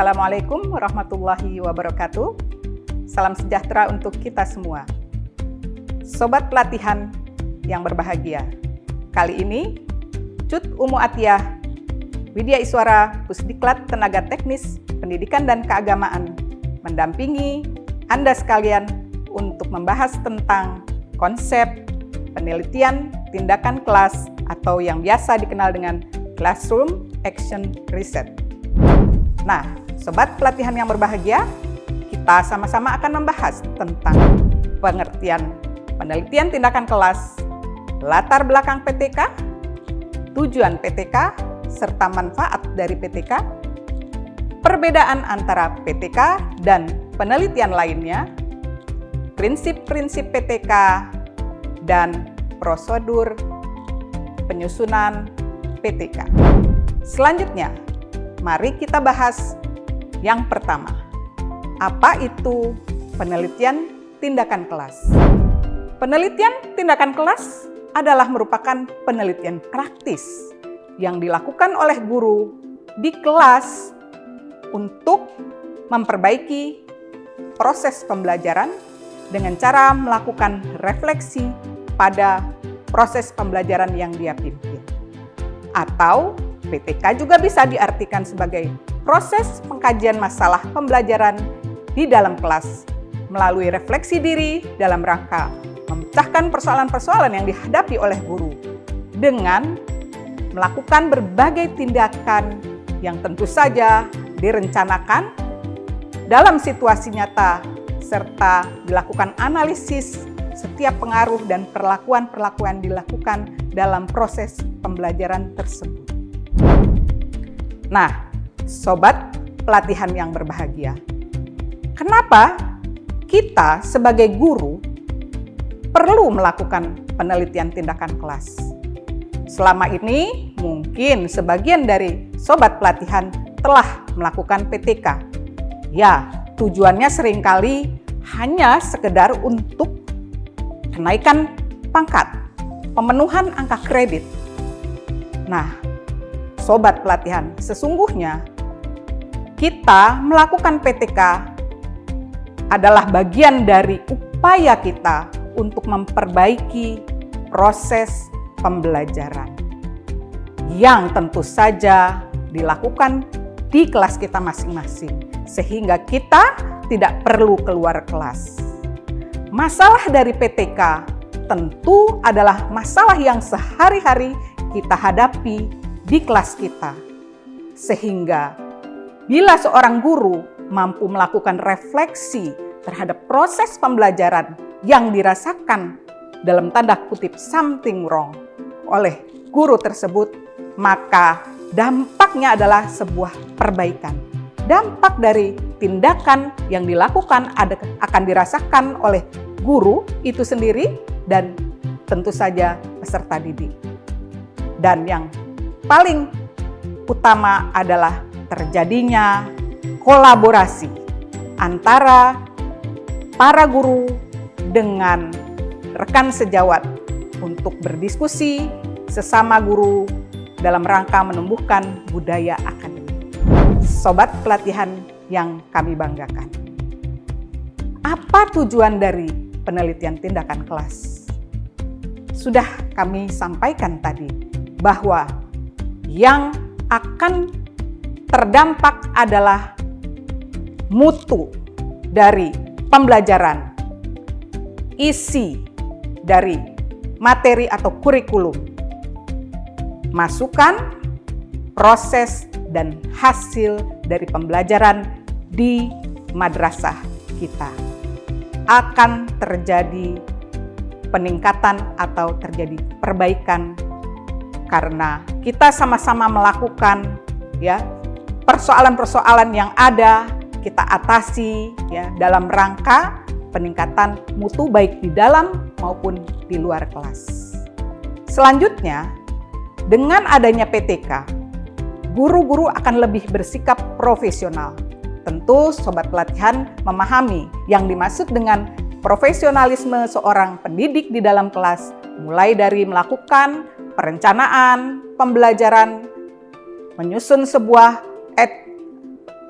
Assalamualaikum warahmatullahi wabarakatuh. Salam sejahtera untuk kita semua. Sobat pelatihan yang berbahagia. Kali ini, Cut Umu Atiyah, Widya Iswara, Pusdiklat Tenaga Teknis, Pendidikan dan Keagamaan, mendampingi Anda sekalian untuk membahas tentang konsep penelitian tindakan kelas atau yang biasa dikenal dengan Classroom Action Research. Nah, sobat pelatihan yang berbahagia, kita sama-sama akan membahas tentang pengertian penelitian tindakan kelas, latar belakang PTK, tujuan PTK, serta manfaat dari PTK, perbedaan antara PTK dan penelitian lainnya, prinsip-prinsip PTK, dan prosedur penyusunan PTK. Selanjutnya, mari kita bahas yang pertama. Apa itu penelitian tindakan kelas? Penelitian tindakan kelas adalah merupakan penelitian praktis yang dilakukan oleh guru di kelas untuk memperbaiki proses pembelajaran dengan cara melakukan refleksi pada proses pembelajaran yang dia pimpin. Atau PTK juga bisa diartikan sebagai proses pengkajian masalah pembelajaran di dalam kelas melalui refleksi diri dalam rangka memecahkan persoalan-persoalan yang dihadapi oleh guru dengan melakukan berbagai tindakan yang tentu saja direncanakan dalam situasi nyata serta dilakukan analisis setiap pengaruh dan perlakuan-perlakuan dilakukan dalam proses pembelajaran tersebut. Nah, sobat pelatihan yang berbahagia, kenapa kita sebagai guru perlu melakukan penelitian tindakan kelas? Selama ini mungkin sebagian dari sobat pelatihan telah melakukan PTK. Ya, tujuannya seringkali hanya sekedar untuk kenaikan pangkat, pemenuhan angka kredit. Nah, sobat pelatihan, sesungguhnya kita melakukan PTK adalah bagian dari upaya kita untuk memperbaiki proses pembelajaran yang tentu saja dilakukan di kelas kita masing-masing, sehingga kita tidak perlu keluar kelas. Masalah dari PTK tentu adalah masalah yang sehari-hari kita hadapi di kelas kita. Sehingga bila seorang guru mampu melakukan refleksi terhadap proses pembelajaran yang dirasakan dalam tanda kutip something wrong oleh guru tersebut, maka dampaknya adalah sebuah perbaikan. Dampak dari tindakan yang dilakukan akan dirasakan oleh guru itu sendiri dan tentu saja peserta didik. Dan yang paling utama adalah terjadinya kolaborasi antara para guru dengan rekan sejawat untuk berdiskusi sesama guru dalam rangka menumbuhkan budaya akademik. Sobat pelatihan yang kami banggakan. Apa tujuan dari penelitian tindakan kelas? Sudah kami sampaikan tadi bahwa yang akan terdampak adalah mutu dari pembelajaran, isi dari materi atau kurikulum, masukan, proses, dan hasil dari pembelajaran di madrasah kita. Akan terjadi peningkatan atau terjadi perbaikan karena kita sama-sama melakukan persoalan-persoalan yang ada kita atasi dalam rangka peningkatan mutu baik di dalam maupun di luar kelas. Selanjutnya, dengan adanya PTK, guru-guru akan lebih bersikap profesional. Tentu sobat pelatihan memahami yang dimaksud dengan profesionalisme seorang pendidik di dalam kelas, mulai dari melakukan perencanaan, pembelajaran, menyusun sebuah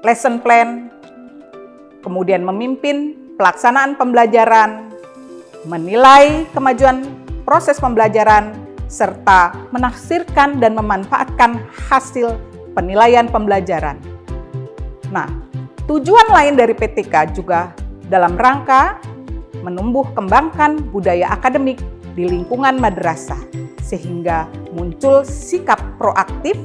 lesson plan, kemudian memimpin pelaksanaan pembelajaran, menilai kemajuan proses pembelajaran, serta menafsirkan dan memanfaatkan hasil penilaian pembelajaran. Nah, tujuan lain dari PTK juga dalam rangka menumbuh kembangkan budaya akademik di lingkungan madrasah, sehingga muncul sikap proaktif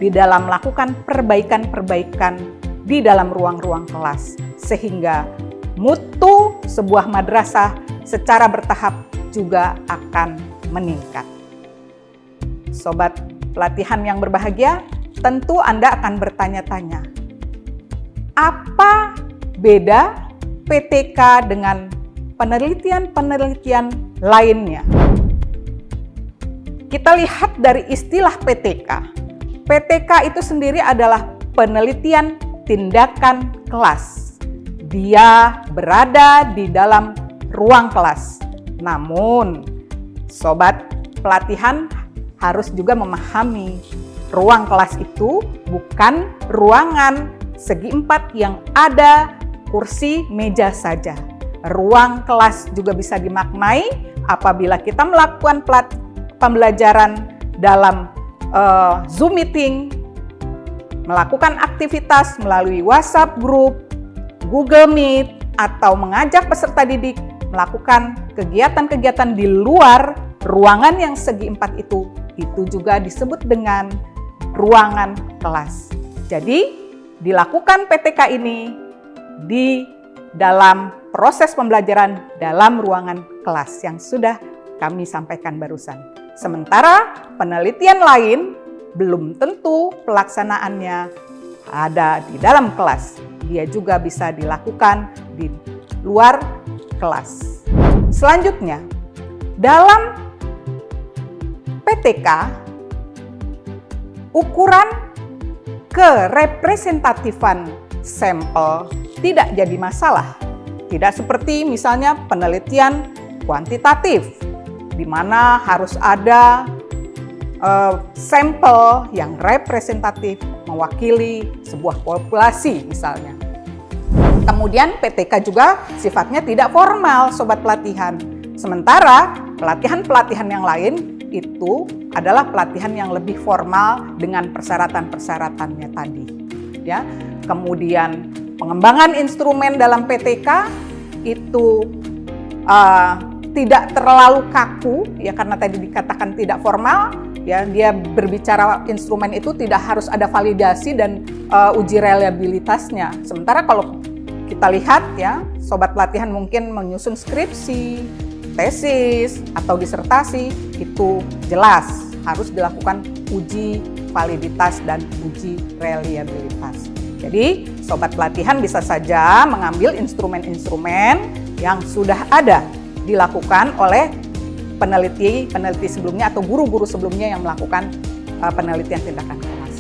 di dalam melakukan perbaikan-perbaikan di dalam ruang-ruang kelas, sehingga mutu sebuah madrasah secara bertahap juga akan meningkat. Sobat pelatihan yang berbahagia, tentu Anda akan bertanya-tanya, apa beda PTK dengan penelitian-penelitian lainnya? Kita lihat dari istilah PTK. PTK itu sendiri adalah penelitian tindakan kelas. Dia berada di dalam ruang kelas. Namun, sobat pelatihan harus juga memahami ruang kelas itu bukan ruangan segi empat yang ada kursi meja saja. Ruang kelas juga bisa dimaknai apabila kita melakukan pembelajaran dalam Zoom meeting, melakukan aktivitas melalui WhatsApp group, Google Meet, atau mengajak peserta didik melakukan kegiatan-kegiatan di luar ruangan yang segi empat itu juga disebut dengan ruangan kelas. Jadi, dilakukan PTK ini di dalam proses pembelajaran dalam ruangan kelas yang sudah kami sampaikan barusan. Sementara penelitian lain belum tentu pelaksanaannya ada di dalam kelas. Dia juga bisa dilakukan di luar kelas. Selanjutnya, dalam PTK, ukuran kerepresentatifan sampel tidak jadi masalah. Tidak seperti misalnya penelitian kuantitatif, di mana harus ada sampel yang representatif mewakili sebuah populasi misalnya. Kemudian PTK juga sifatnya tidak formal, sobat pelatihan. Sementara pelatihan-pelatihan yang lain itu adalah pelatihan yang lebih formal dengan persyaratan-persyaratannya tadi. Ya. Kemudian pengembangan instrumen dalam PTK itu tidak terlalu kaku, ya, karena tadi dikatakan tidak formal. Ya, dia berbicara instrumen itu tidak harus ada validasi dan uji reliabilitasnya. Sementara kalau kita lihat, ya, sobat pelatihan mungkin menyusun skripsi, tesis, atau disertasi, itu jelas harus dilakukan uji validitas dan uji reliabilitas. Jadi, sobat pelatihan bisa saja mengambil instrumen-instrumen yang sudah ada dilakukan oleh peneliti sebelumnya atau guru-guru sebelumnya yang melakukan penelitian tindakan kelas.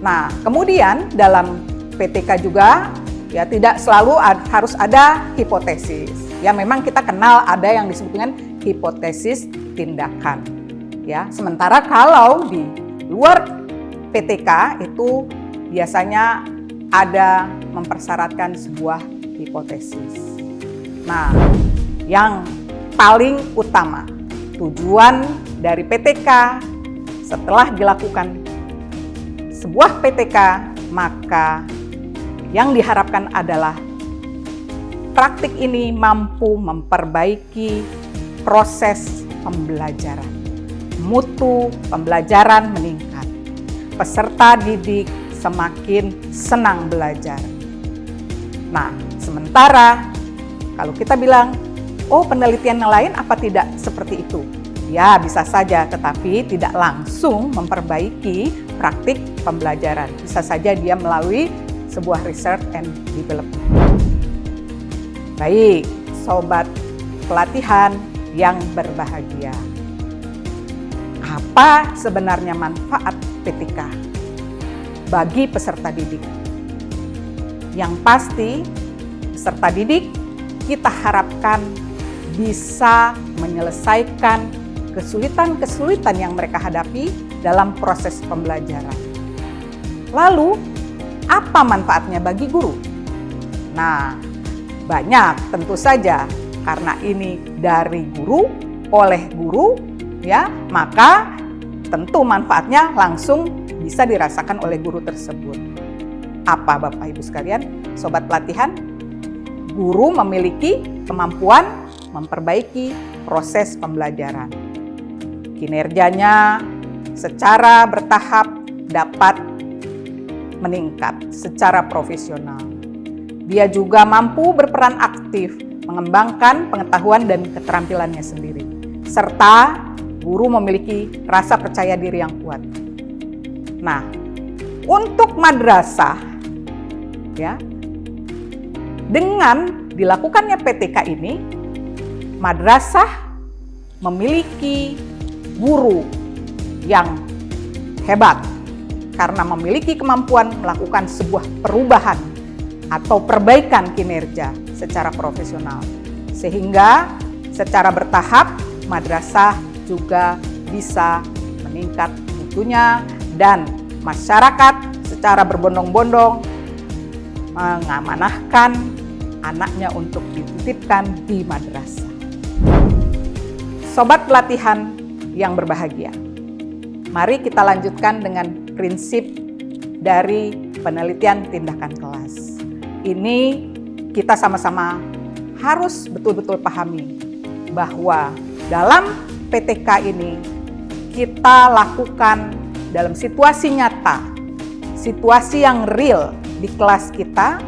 Nah, kemudian dalam PTK juga ya tidak selalu harus ada hipotesis. Ya, memang kita kenal ada yang disebut dengan hipotesis tindakan. Ya, sementara kalau di luar PTK itu biasanya ada mempersyaratkan sebuah hipotesis. Nah, yang paling utama tujuan dari PTK setelah dilakukan sebuah PTK, maka yang diharapkan adalah praktik ini mampu memperbaiki proses pembelajaran. Mutu pembelajaran meningkat. Peserta didik semakin senang belajar. Nah, sementara kalau kita bilang, oh, penelitian yang lain apa tidak seperti itu? Ya, bisa saja, tetapi tidak langsung memperbaiki praktik pembelajaran. Bisa saja dia melalui sebuah research and development. Baik, sobat pelatihan yang berbahagia. Apa sebenarnya manfaat PTK bagi peserta didik? Yang pasti, peserta didik kita harapkan bisa menyelesaikan kesulitan-kesulitan yang mereka hadapi dalam proses pembelajaran. Lalu, Apa manfaatnya bagi guru? Nah, banyak tentu saja, karena ini dari guru, oleh guru, ya, maka tentu manfaatnya langsung bisa dirasakan oleh guru tersebut. Apa Bapak Ibu sekalian, Sobat Pelatihan? Guru memiliki kemampuan memperbaiki proses pembelajaran. Kinerjanya secara bertahap dapat meningkat secara profesional. Dia juga mampu berperan aktif mengembangkan pengetahuan dan keterampilannya sendiri. Serta guru memiliki rasa percaya diri yang kuat. Nah, untuk madrasah, ya, dengan dilakukannya PTK ini, madrasah memiliki guru yang hebat karena memiliki kemampuan melakukan sebuah perubahan atau perbaikan kinerja secara profesional. Sehingga secara bertahap madrasah juga bisa meningkat mutunya dan masyarakat secara berbondong-bondong mengamanahkan anaknya untuk dititipkan di madrasah. Sobat Pelatihan yang berbahagia, mari kita lanjutkan dengan prinsip dari penelitian tindakan kelas. Ini kita sama-sama harus betul-betul pahami bahwa dalam PTK ini kita lakukan dalam situasi nyata, situasi yang real di kelas kita,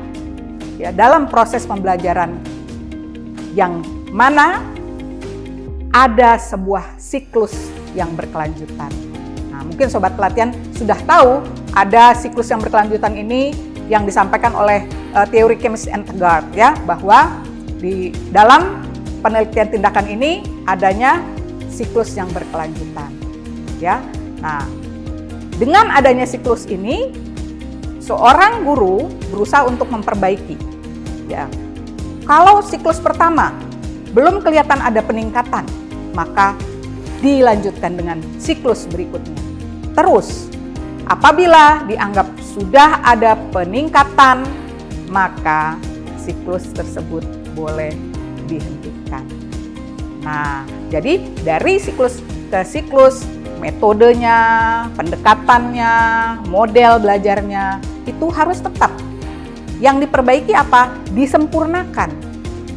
ya, dalam proses pembelajaran yang mana ada sebuah siklus yang berkelanjutan. Nah, mungkin Sobat Pelatihan sudah tahu ada siklus yang berkelanjutan ini yang disampaikan oleh teori Chemist and Tegart, ya, bahwa di dalam penelitian tindakan ini adanya siklus yang berkelanjutan, ya. Nah, dengan adanya siklus ini, seorang guru berusaha untuk memperbaiki, ya. Kalau siklus pertama belum kelihatan ada peningkatan, maka dilanjutkan dengan siklus berikutnya. Terus, apabila dianggap sudah ada peningkatan, maka siklus tersebut boleh dihentikan. Nah, jadi dari siklus ke siklus, metodenya, pendekatannya, model belajarnya itu harus tetap. Yang diperbaiki apa? Disempurnakan.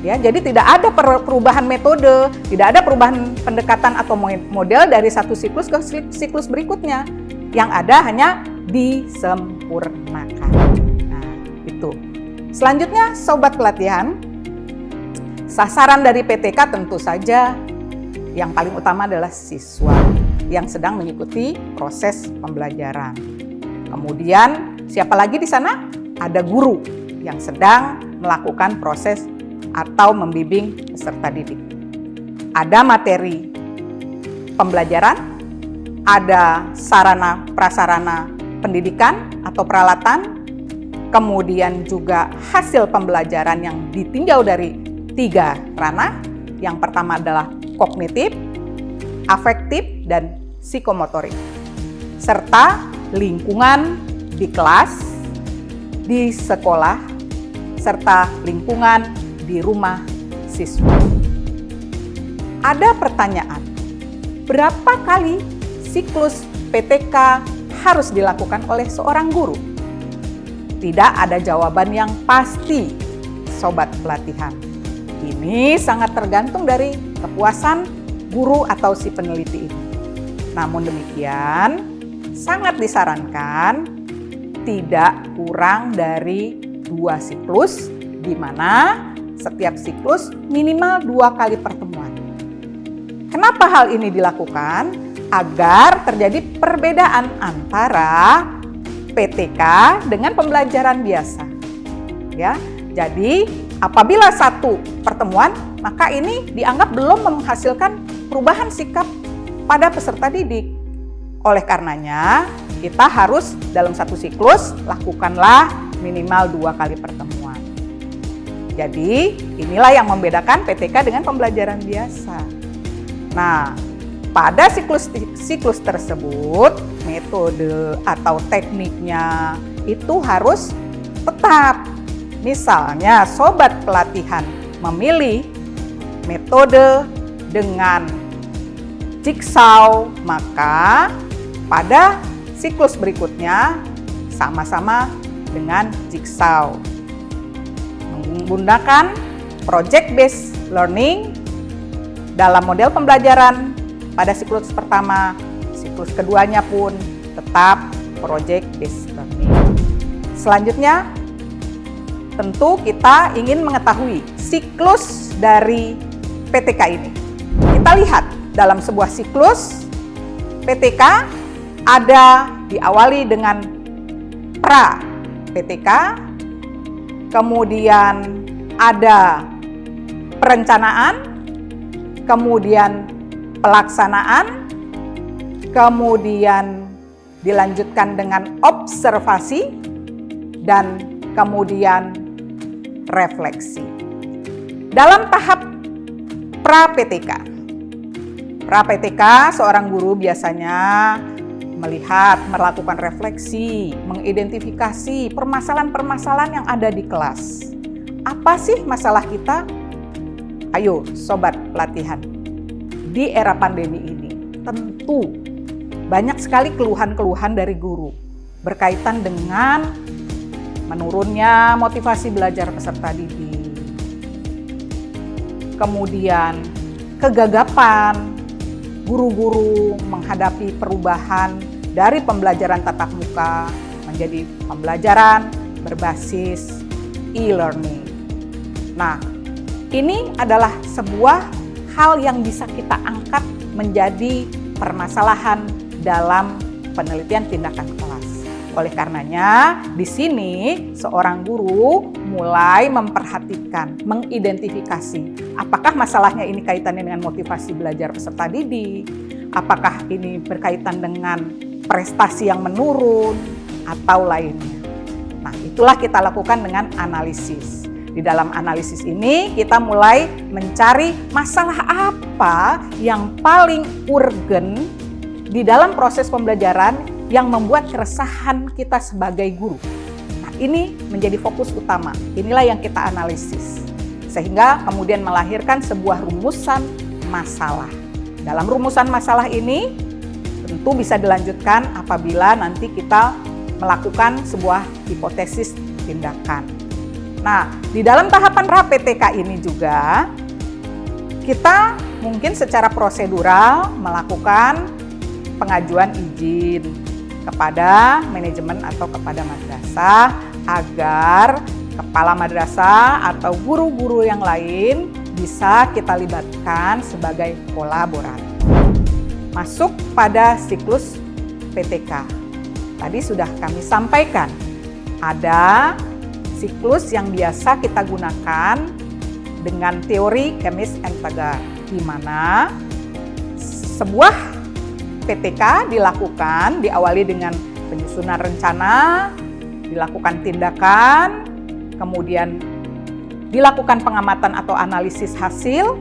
Ya, jadi tidak ada perubahan metode, tidak ada perubahan pendekatan atau model dari satu siklus ke siklus berikutnya. Yang ada hanya disempurnakan. Nah, itu. Selanjutnya, Sobat Pelatihan, sasaran dari PTK tentu saja yang paling utama adalah siswa yang sedang mengikuti proses pembelajaran. Kemudian, siapa lagi di sana? Ada guru yang sedang melakukan proses atau membimbing peserta didik. Ada materi pembelajaran, ada sarana prasarana pendidikan atau peralatan, kemudian juga hasil pembelajaran yang ditinjau dari 3 ranah. Yang pertama adalah kognitif, afektif, dan psikomotorik, serta lingkungan di kelas, di sekolah, serta lingkungan di rumah siswa. Ada pertanyaan, berapa kali siklus PTK harus dilakukan oleh seorang guru? Tidak ada jawaban yang pasti, Sobat Pelatihan. Ini sangat tergantung dari kepuasan guru atau si peneliti ini. Namun demikian, sangat disarankan tidak kurang dari 2 siklus, di mana setiap siklus minimal 2 kali pertemuan. Kenapa hal ini dilakukan? Agar terjadi perbedaan antara PTK dengan pembelajaran biasa. Ya, jadi apabila satu pertemuan, maka ini dianggap belum menghasilkan perubahan sikap pada peserta didik. Oleh karenanya, kita harus dalam satu siklus lakukanlah minimal 2 kali pertemuan. Jadi, inilah yang membedakan PTK dengan pembelajaran biasa. Nah, pada siklus tersebut, metode atau tekniknya itu harus tetap. Misalnya sobat pelatihan memilih metode dengan jigsaw, maka pada siklus berikutnya sama-sama dengan jigsaw. Menggunakan project based learning dalam model pembelajaran pada siklus pertama, siklus keduanya pun tetap project based learning. Selanjutnya, tentu kita ingin mengetahui siklus dari PTK ini. Kita lihat dalam sebuah siklus PTK ada diawali dengan pra PTK, kemudian ada perencanaan, kemudian pelaksanaan, kemudian dilanjutkan dengan observasi, dan kemudian refleksi. Dalam tahap pra-PTK, seorang guru biasanya melakukan refleksi, mengidentifikasi permasalahan-permasalahan yang ada di kelas. Apa sih masalah kita? Ayo sobat pelatihan, di era pandemi ini tentu banyak sekali keluhan-keluhan dari guru berkaitan dengan menurunnya motivasi belajar peserta didik, kemudian kegagapan guru-guru menghadapi perubahan dari pembelajaran tatap muka menjadi pembelajaran berbasis e-learning. Nah, ini adalah sebuah hal yang bisa kita angkat menjadi permasalahan dalam penelitian tindakan kelas. Oleh karenanya, di sini seorang guru mulai memperhatikan, mengidentifikasi apakah masalahnya ini kaitannya dengan motivasi belajar peserta didik, apakah ini berkaitan dengan prestasi yang menurun, atau lainnya. Nah, itulah kita lakukan dengan analisis. Di dalam analisis ini kita mulai mencari masalah apa yang paling urgen di dalam proses pembelajaran yang membuat keresahan kita sebagai guru. Nah, ini menjadi fokus utama. Inilah yang kita analisis. Sehingga kemudian melahirkan sebuah rumusan masalah. Dalam rumusan masalah ini tentu bisa dilanjutkan apabila nanti kita melakukan sebuah hipotesis tindakan. Nah, di dalam tahapan pra-PTK ini juga kita mungkin secara prosedural melakukan pengajuan izin kepada manajemen atau kepada madrasah agar kepala madrasah atau guru-guru yang lain bisa kita libatkan sebagai kolaborator. Masuk pada siklus PTK. Tadi sudah kami sampaikan, ada siklus yang biasa kita gunakan dengan teori Chemis and Taggart, di mana sebuah PTK diawali dengan penyusunan rencana, dilakukan tindakan, kemudian dilakukan pengamatan atau analisis hasil.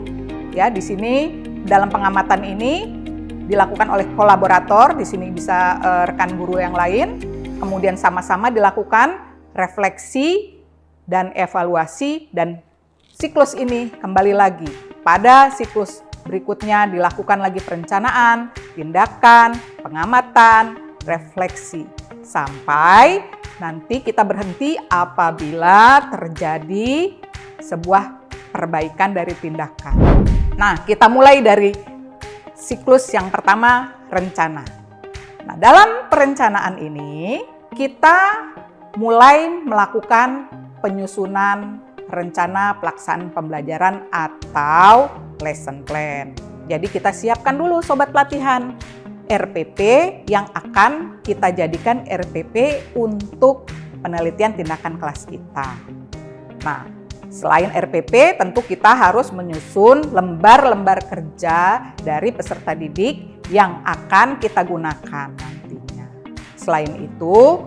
Ya, di sini dalam pengamatan ini dilakukan oleh kolaborator, di sini bisa rekan guru yang lain, kemudian sama-sama dilakukan refleksi dan evaluasi, dan siklus ini kembali lagi pada siklus berikutnya dilakukan lagi perencanaan, tindakan, pengamatan, refleksi, sampai nanti kita berhenti apabila terjadi sebuah perbaikan dari tindakan. Nah, kita mulai dari siklus yang pertama, rencana. Nah, dalam perencanaan ini kita mulai melakukan penyusunan rencana pelaksanaan pembelajaran atau lesson plan. Jadi kita siapkan dulu sobat pelatihan RPP yang akan kita jadikan RPP untuk penelitian tindakan kelas kita. Nah, selain RPP tentu kita harus menyusun lembar-lembar kerja dari peserta didik yang akan kita gunakan nantinya. Selain itu,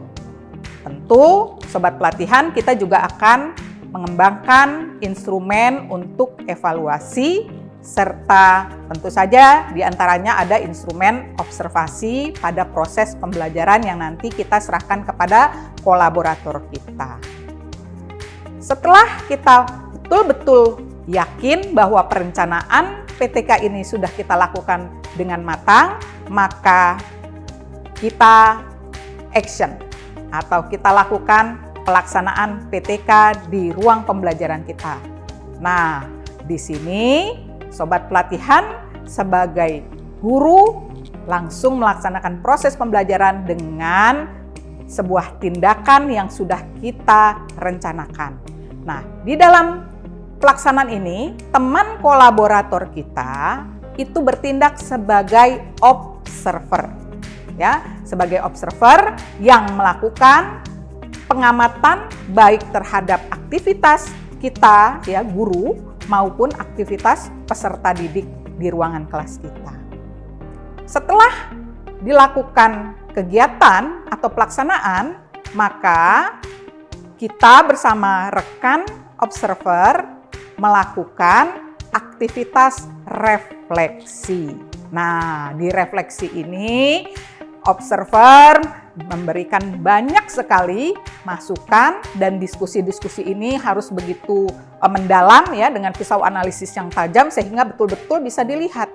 tentu sobat pelatihan kita juga akan mengembangkan instrumen untuk evaluasi serta tentu saja diantaranya ada instrumen observasi pada proses pembelajaran yang nanti kita serahkan kepada kolaborator kita. Setelah kita betul-betul yakin bahwa perencanaan PTK ini sudah kita lakukan dengan matang, maka kita action atau kita lakukan pelaksanaan PTK di ruang pembelajaran kita. Nah, di sini Sobat Pelatihan sebagai guru langsung melaksanakan proses pembelajaran dengan sebuah tindakan yang sudah kita rencanakan. Nah, di dalam pelaksanaan ini, teman kolaborator kita itu bertindak sebagai observer. Ya, sebagai observer yang melakukan pengamatan baik terhadap aktivitas kita, ya, guru, maupun aktivitas peserta didik di ruangan kelas kita. Setelah dilakukan kegiatan atau pelaksanaan, maka kita bersama rekan observer melakukan aktivitas refleksi. Nah, di refleksi ini observer memberikan banyak sekali masukan dan diskusi-diskusi ini harus begitu mendalam ya, dengan pisau analisis yang tajam sehingga betul-betul bisa dilihat.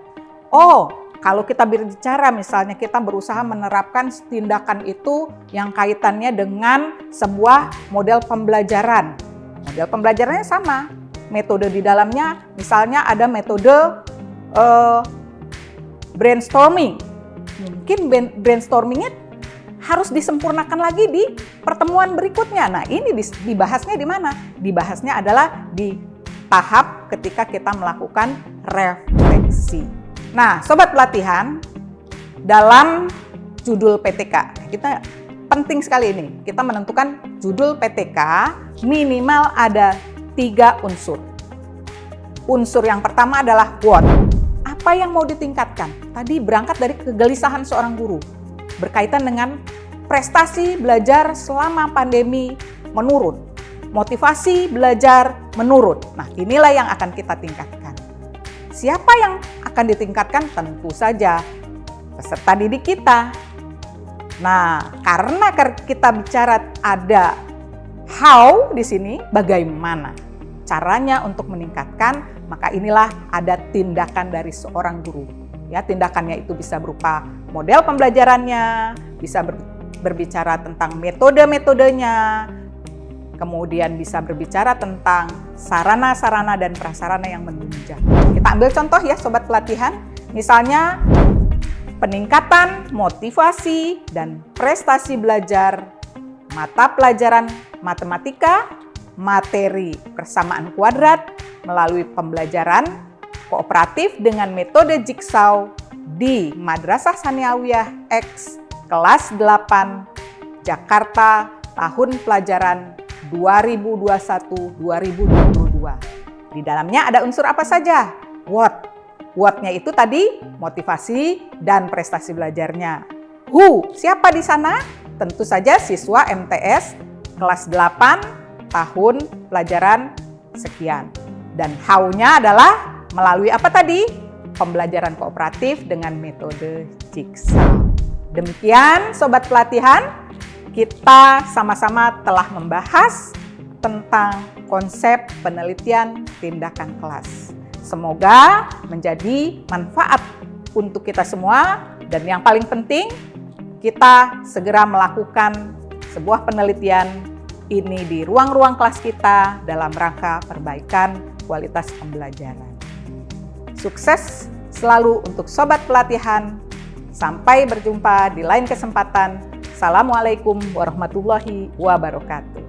Oh, kalau kita berbicara misalnya kita berusaha menerapkan tindakan itu yang kaitannya dengan sebuah model pembelajaran. Model pembelajarannya sama. Metode di dalamnya misalnya ada metode brainstorming. Mungkin brainstormingnya harus disempurnakan lagi di pertemuan berikutnya. Nah, ini dibahasnya di mana? Dibahasnya adalah di tahap ketika kita melakukan refleksi. Nah, Sobat Pelatihan, dalam judul PTK, kita penting sekali ini, kita menentukan judul PTK minimal ada 3 unsur. Unsur yang pertama adalah what. Apa yang mau ditingkatkan? Tadi berangkat dari kegelisahan seorang guru berkaitan dengan prestasi belajar selama pandemi menurun, motivasi belajar menurun. Nah, inilah yang akan kita tingkatkan. Siapa yang akan ditingkatkan? Tentu saja peserta didik kita. Nah, karena kita bicara ada how di sini, bagaimana caranya untuk meningkatkan, maka inilah ada tindakan dari seorang guru. Ya, tindakannya itu bisa berupa model pembelajarannya, bisa berbicara tentang metode-metodenya, kemudian bisa berbicara tentang sarana-sarana dan prasarana yang menunjang. Kita ambil contoh ya Sobat Pelatihan, misalnya peningkatan motivasi dan prestasi belajar mata pelajaran matematika, materi persamaan kuadrat melalui pembelajaran kooperatif dengan metode jigsaw di Madrasah Sanawiyah X kelas 8 Jakarta tahun pelajaran 2021-2022. Di dalamnya ada unsur apa saja? What. What-nya itu tadi motivasi dan prestasi belajarnya. Who, siapa di sana? Tentu saja siswa MTS kelas 8 tahun pelajaran sekian. Dan how-nya adalah melalui apa tadi? Pembelajaran kooperatif dengan metode jigsaw. Demikian Sobat Pelatihan, kita sama-sama telah membahas tentang konsep penelitian tindakan kelas. Semoga menjadi manfaat untuk kita semua dan yang paling penting kita segera melakukan sebuah penelitian ini di ruang-ruang kelas kita dalam rangka perbaikan kualitas pembelajaran. Sukses selalu untuk Sobat Pelatihan. Sampai berjumpa di lain kesempatan. Assalamualaikum warahmatullahi wabarakatuh.